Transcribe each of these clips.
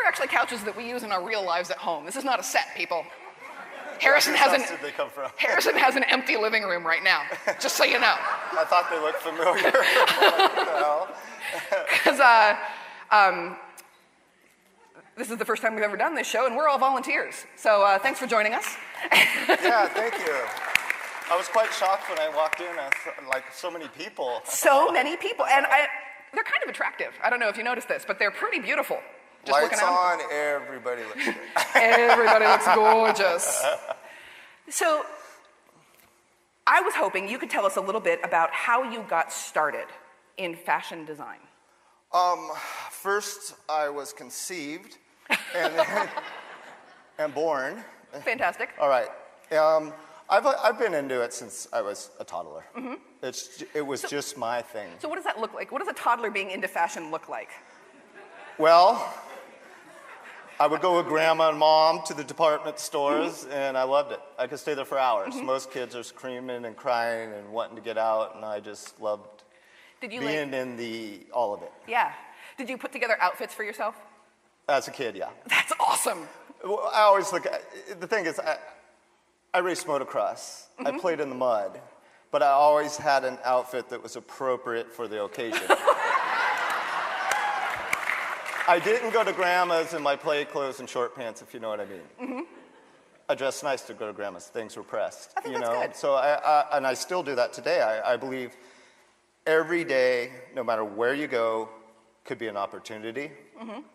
are actually couches that we use in our real lives at home. This is not a set, people. Harrison has an empty living room right now, just so you know. I thought they looked familiar. What the hell? Because this is the first time we've ever done this show, and we're all volunteers. So thanks for joining us. Yeah, thank you. I was quite shocked when I walked in. Like so many people. So many people, and they're kind of attractive. I don't know if you noticed this, but they're pretty beautiful. Just Lights on, everybody looks good. Everybody looks gorgeous. So I was hoping you could tell us a little bit about how you got started in fashion design. First, I was conceived and born. Fantastic. All right. I've been into it since I was a toddler. Mm-hmm. It was just my thing. So what does that look like? What does a toddler being into fashion look like? Well, I would go with grandma and mom to the department stores, and I loved it. I could stay there for hours. Most kids are screaming and crying and wanting to get out, and I just loved being in all of it. Yeah. Did you put together outfits for yourself? As a kid, yeah. That's awesome. Well, I always look at, the thing is, I raced motocross. I played in the mud, but I always had an outfit that was appropriate for the occasion. I didn't go to grandma's in my play clothes and short pants, if you know what I mean. I dressed nice to go to grandma's. Things were pressed. I think that's good. So I still do that today. I believe every day, no matter where you go, could be an opportunity.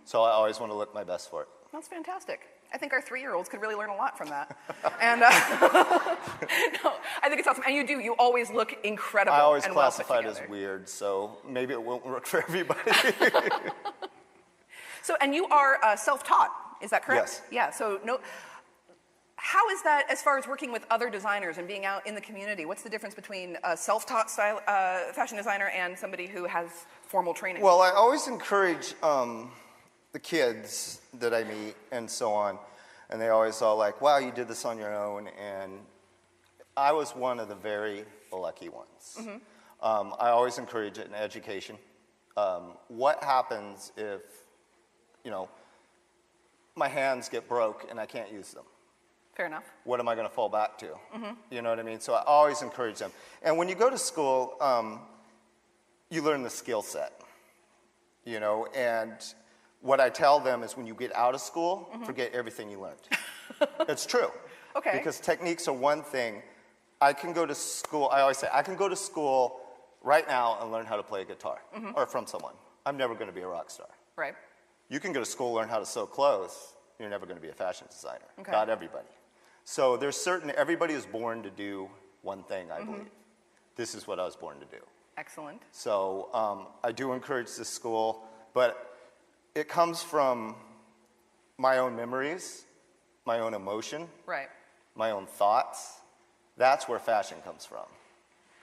So I always want to look my best for it. That's fantastic. I think our 3-year-olds could really learn a lot from that. And no, I think it's awesome. And you always look incredible. I always and classify it well as weird, so maybe it won't work for everybody. So, and you are self-taught, is that correct? Yes. Yeah, so how is that as far as working with other designers and being out in the community? What's the difference between a self-taught style fashion designer and somebody who has formal training? Well, I always encourage the kids that I meet and so on, and they always all like, wow, you did this on your own, and I was one of the very lucky ones. I always encourage it in education. What happens if, my hands get broke and I can't use them? Fair enough. What am I going to fall back to? You know what I mean? So I always encourage them. And when you go to school, you learn the skill set, and what I tell them is when you get out of school, forget everything you learned. It's true. Okay. Because techniques are one thing. I can go to school, I always say, I can go to school right now and learn how to play a guitar, or from someone. I'm never going to be a rock star. Right. You can go to school, learn how to sew clothes. You're never going to be a fashion designer. Okay. Not everybody. So everybody is born to do one thing, I believe. This is what I was born to do. Excellent. So I do encourage this school, but it comes from my own memories, my own emotion, Right. my own thoughts. That's where fashion comes from.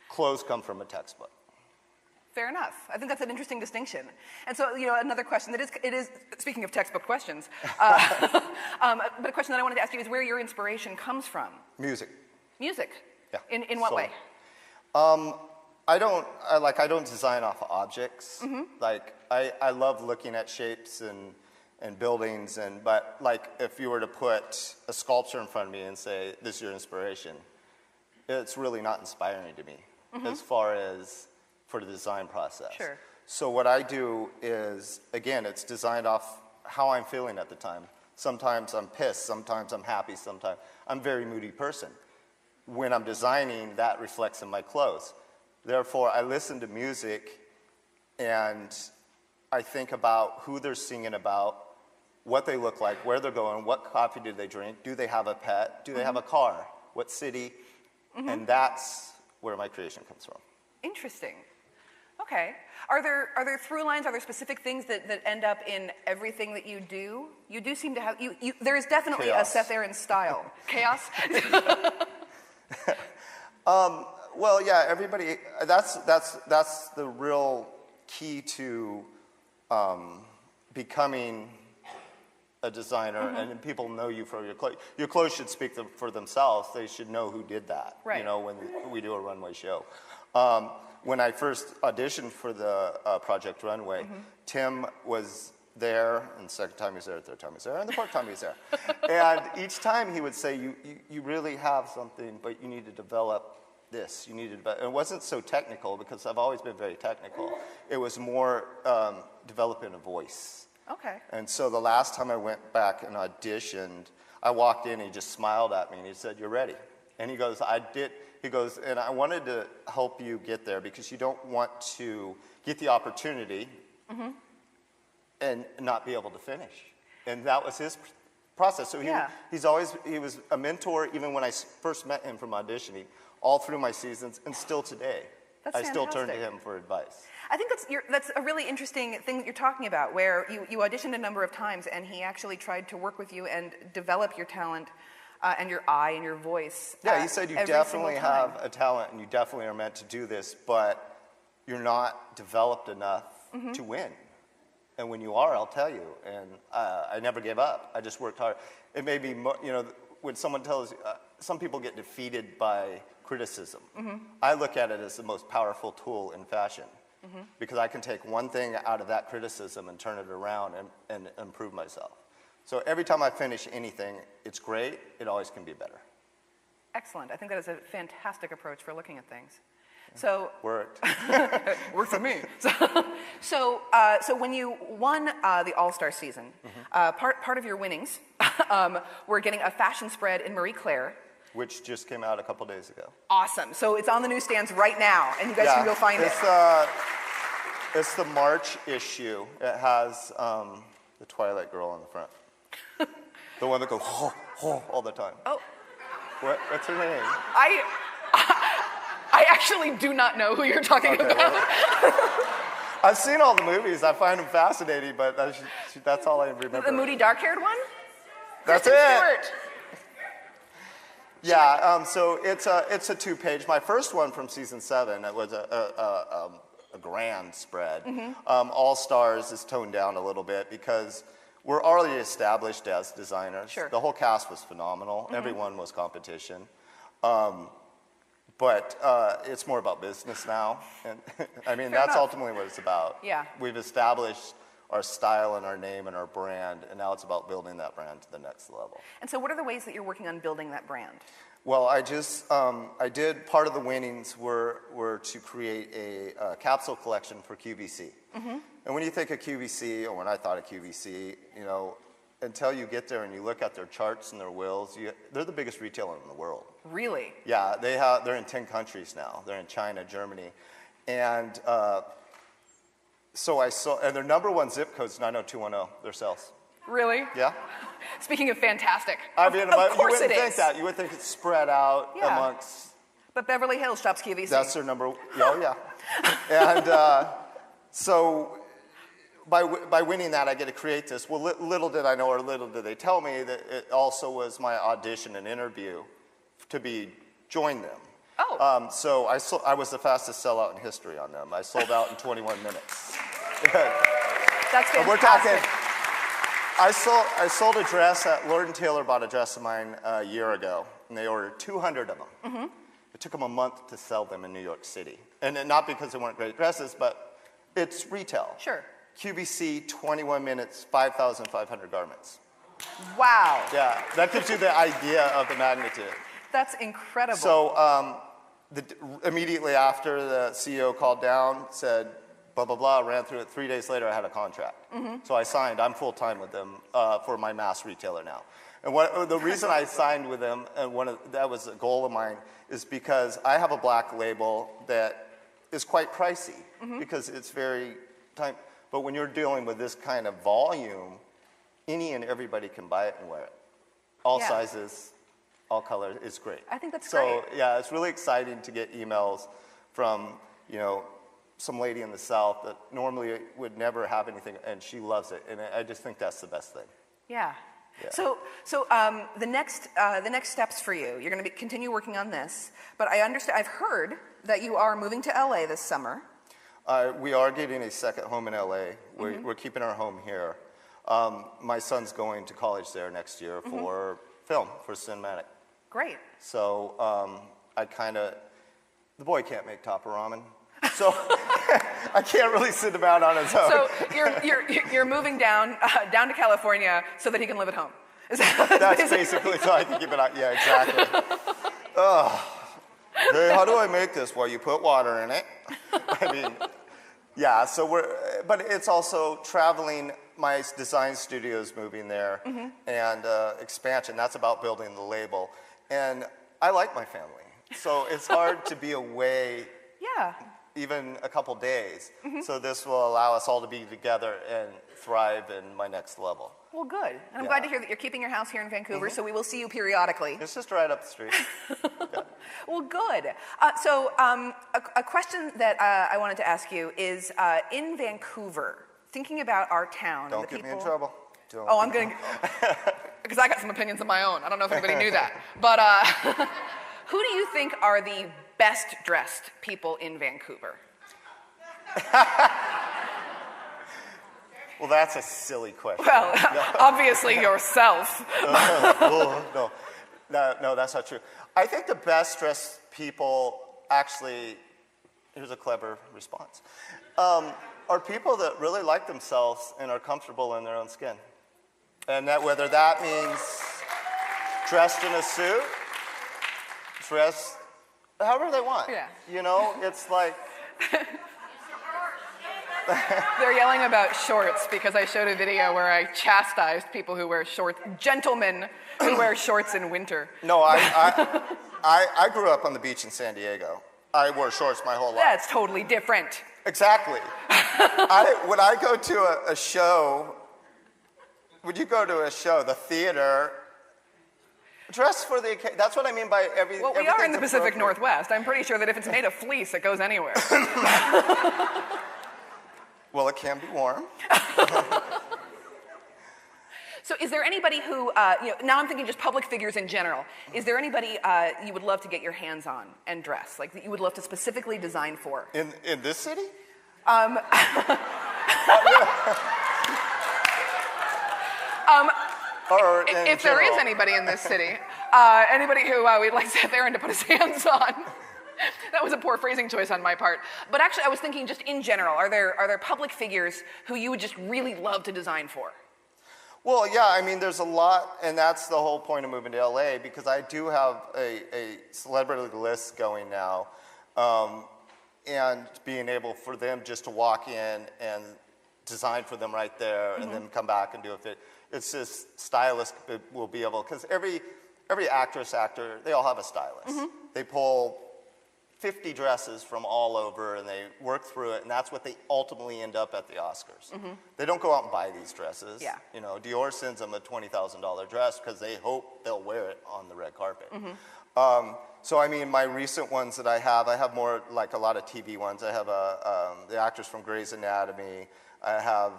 Clothes come from a textbook. Fair enough. I think that's an interesting distinction. And so, another question it is speaking of textbook questions, but a question that I wanted to ask you is where your inspiration comes from. Music. Music? Yeah. In what way? I don't design off of objects. Like, I love looking at shapes and buildings, but like if you were to put a sculpture in front of me and say, this is your inspiration, it's really not inspiring to me as far as for the design process. Sure. So what I do is, again, it's designed off how I'm feeling at the time. Sometimes I'm pissed, sometimes I'm happy, sometimes I'm a very moody person. When I'm designing, that reflects in my clothes. Therefore, I listen to music and I think about who they're singing about, what they look like, where they're going, what coffee do they drink, do they have a pet, do they have a car, what city, and that's where my creation comes from. Interesting. Okay. Are there through lines? Are there specific things that end up in everything that you do? You do seem to have there is definitely Chaos. a Seth Aaron style. Chaos? Well, yeah, everybody. That's the real key to becoming a designer, and people know you for your clothes. Your clothes should speak for themselves. They should know who did that. Right. When we do a runway show. When I first auditioned for the Project Runway, Tim was there, and the second time he was there, the third time he was there, and the fourth time he was there. And each time he would say, you really have something, but you need to develop this. You need to develop. And it wasn't so technical, because I've always been very technical. It was more developing a voice. Okay. And so the last time I went back and auditioned, I walked in, and he just smiled at me, and he said, "You're ready." And he goes, "I did." He goes, "And I wanted to help you get there, because you don't want to get the opportunity and not be able to finish." And that was his process. So he was a mentor even when I first met him from auditioning, all through my seasons, and still today. That's I still turn to fantastic. him for advice. I think that's a really interesting thing that you're talking about, where you auditioned a number of times, and he actually tried to work with you and develop your talent and your eye and your voice. Yeah, he said you definitely have a talent, and you definitely are meant to do this, but you're not developed enough to win. And when you are, I'll tell you. And I never gave up. I just worked hard. It made me, when someone tells you, some people get defeated by criticism. I look at it as the most powerful tool in fashion, because I can take one thing out of that criticism and turn it around and improve myself. So every time I finish anything, it's great. It always can be better. Excellent. I think that is a fantastic approach for looking at things. So Worked. worked for me. So when you won the All-Star season, part of your winnings were getting a fashion spread in Marie Claire. Which just came out a couple days ago. Awesome. So it's on the newsstands right now, and you guys can go find it. It's the March issue. It has the Twilight girl on the front. The one that goes, ho, ho, all the time. Oh. What's her name? I actually do not know who you're talking about. I've seen all the movies. I find them fascinating, but that's all I remember. The moody, dark-haired one? That's Kristen it. Stewart. Yeah, so it's a two-page. My first one from season 7, it was a grand spread. All Stars is toned down a little bit because we're already established as designers. Sure. The whole cast was phenomenal. Everyone was competition. But it's more about business now. And I mean, that's ultimately what it's about. Yeah. We've established our style and our name and our brand, and now it's about building that brand to the next level. And so what are the ways that you're working on building that brand? Well, I did, part of the winnings were to create a capsule collection for QVC. And when you think of QVC, or when I thought of QVC, until you get there and you look at their charts and their wills, they're the biggest retailer in the world. Really? Yeah, they're in 10 countries now. They're in China, Germany. And so I saw, and their number one zip code is 90210, their sales. Really? Yeah. Speaking of fantastic, I mean, of course you wouldn't it think is. that. You would think it's spread out amongst. But Beverly Hills shops QVC. That's their number. Oh yeah. And so by winning that, I get to create this. Well, little did I know, or little did they tell me, that it also was my audition and interview to join them. Oh. So I was the fastest sellout in history on them. I sold out in 21 minutes. That's fantastic. We're talking. I sold a dress at Lord & Taylor bought a dress of mine a year ago, and they ordered 200 of them. It took them a month to sell them in New York City. And not because they weren't great dresses, but it's retail. Sure. QVC, 21 minutes, 5,500 garments. Wow. Yeah, that gives you the idea of the magnitude. That's incredible. So immediately after, the CEO called down, said, blah, blah, blah, ran through it. 3 days later, I had a contract. So I signed. I'm full-time with them for my mass retailer now. And the reason I signed with them, and that was a goal of mine, is because I have a black label that is quite pricey because it's very time. But when you're dealing with this kind of volume, any and everybody can buy it and wear it. All sizes, all colors. It's great. I think that's great. great. So yeah, it's really exciting to get emails from some lady in the South that normally would never have anything, and she loves it. And I just think that's the best thing. Yeah. So the next steps for you, you're going to continue working on this, but I've heard that you are moving to LA this summer. We are getting a second home in LA. We're keeping our home here. My son's going to college there next year for film, for cinematic. Great. So the boy can't make top of ramen. So I can't really sit him out on his own. So you're moving down to California so that he can live at home. That's basically so I can keep it out. Yeah, exactly. Hey, how do I make this? Well, you put water in it. I mean, yeah. So but it's also traveling. My design studio is moving there, and expansion. That's about building the label. And I like my family, so it's hard to be away. Yeah. Even a couple days. So this will allow us all to be together and thrive in my next level. Well, good. And I'm glad to hear that you're keeping your house here in Vancouver, so we will see you periodically. It's just right up the street. Yeah. Well, good. A question that I wanted to ask you is, in Vancouver, thinking about our town. Don't get me in trouble. I'm going to, because I got some opinions of my own. I don't know if anybody knew that. But who do you think are the best dressed people in Vancouver? Well, that's a silly question. Well, obviously yourself. No, that's not true. I think the best dressed people actually, here's a clever response, are people that really like themselves and are comfortable in their own skin. And that whether that means dressed in a suit, dressed however they want. Yeah. You know, it's like... They're yelling about shorts because I showed a video where I chastised people who wear shorts, gentlemen who wear shorts in winter. No, I grew up on the beach in San Diego. I wore shorts my whole life. That's totally different. Exactly. When I go to a show, would you go to a show, the theater, dress for the occasion? That's what I mean by everything. Well, we are in the Pacific Northwest. I'm pretty sure that if it's made of fleece, it goes anywhere. Well, it can be warm. So is there anybody who, now I'm thinking just public figures in general. Is there anybody you would love to get your hands on and dress, like that you would love to specifically design for? In this city? Or if there is anybody in this city, anybody who we'd like Seth Aaron to put his hands on. That was a poor phrasing choice on my part. But actually, I was thinking just in general, are there public figures who you would just really love to design for? Well, yeah, I mean, there's a lot, and that's the whole point of moving to LA, because I do have a celebrity list going now, and being able for them just to walk in and design for them right there, and then come back and do it. It's just stylists will be able, because every actor, they all have a stylist. They pull 50 dresses from all over, and they work through it, and that's what they ultimately end up at the Oscars. They don't go out and buy these dresses. Yeah. You know, Dior sends them a $20,000 dress because they hope they'll wear it on the red carpet. So I mean, my recent ones that I have more like a lot of TV ones. I have the actors from Grey's Anatomy. I have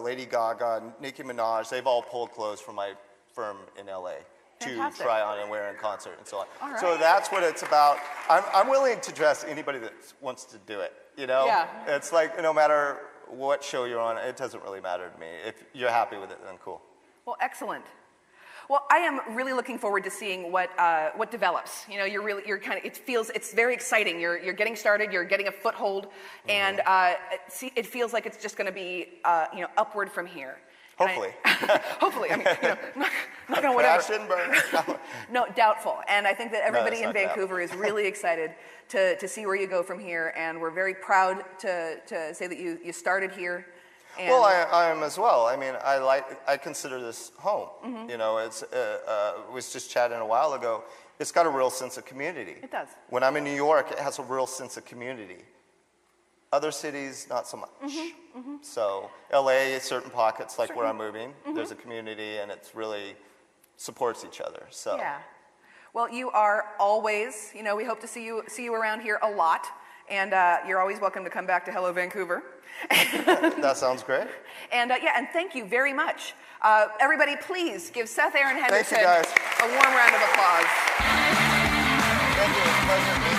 Lady Gaga, Nicki Minaj. They've all pulled clothes from my firm in LA. Fantastic. To try on and wear in concert and so on. All right. So that's what it's about. I'm willing to dress anybody that wants to do it, you know? Yeah. It's like no matter what show you're on, it doesn't really matter to me. If you're happy with it, then cool. Well, excellent. Well, I am really looking forward to seeing what develops. You know, it's very exciting. You're getting started. You're getting a foothold, and it feels like it's just going to be upward from here. Hopefully. Hopefully. I mean, not gonna whatever. Crash and burn. No, doubtful. And I think that everybody in not Vancouver is really excited to see where you go from here, and we're very proud to say that you started here. And well, I am as well. I mean, I consider this home. You know, was just chatting a while ago. It's got a real sense of community. It does. When I'm in New York, it has a real sense of community. Other cities, not so much. So LA, certain pockets like where I'm moving, there's a community, and it's really supports each other. So yeah. Well, you are always, we hope to see you around here a lot, and you're always welcome to come back to Hello Vancouver. That sounds great. And and thank you very much. Everybody, please give Seth Aaron Henderson Thank you, guys. a warm round of applause. Thank you. It's a pleasure.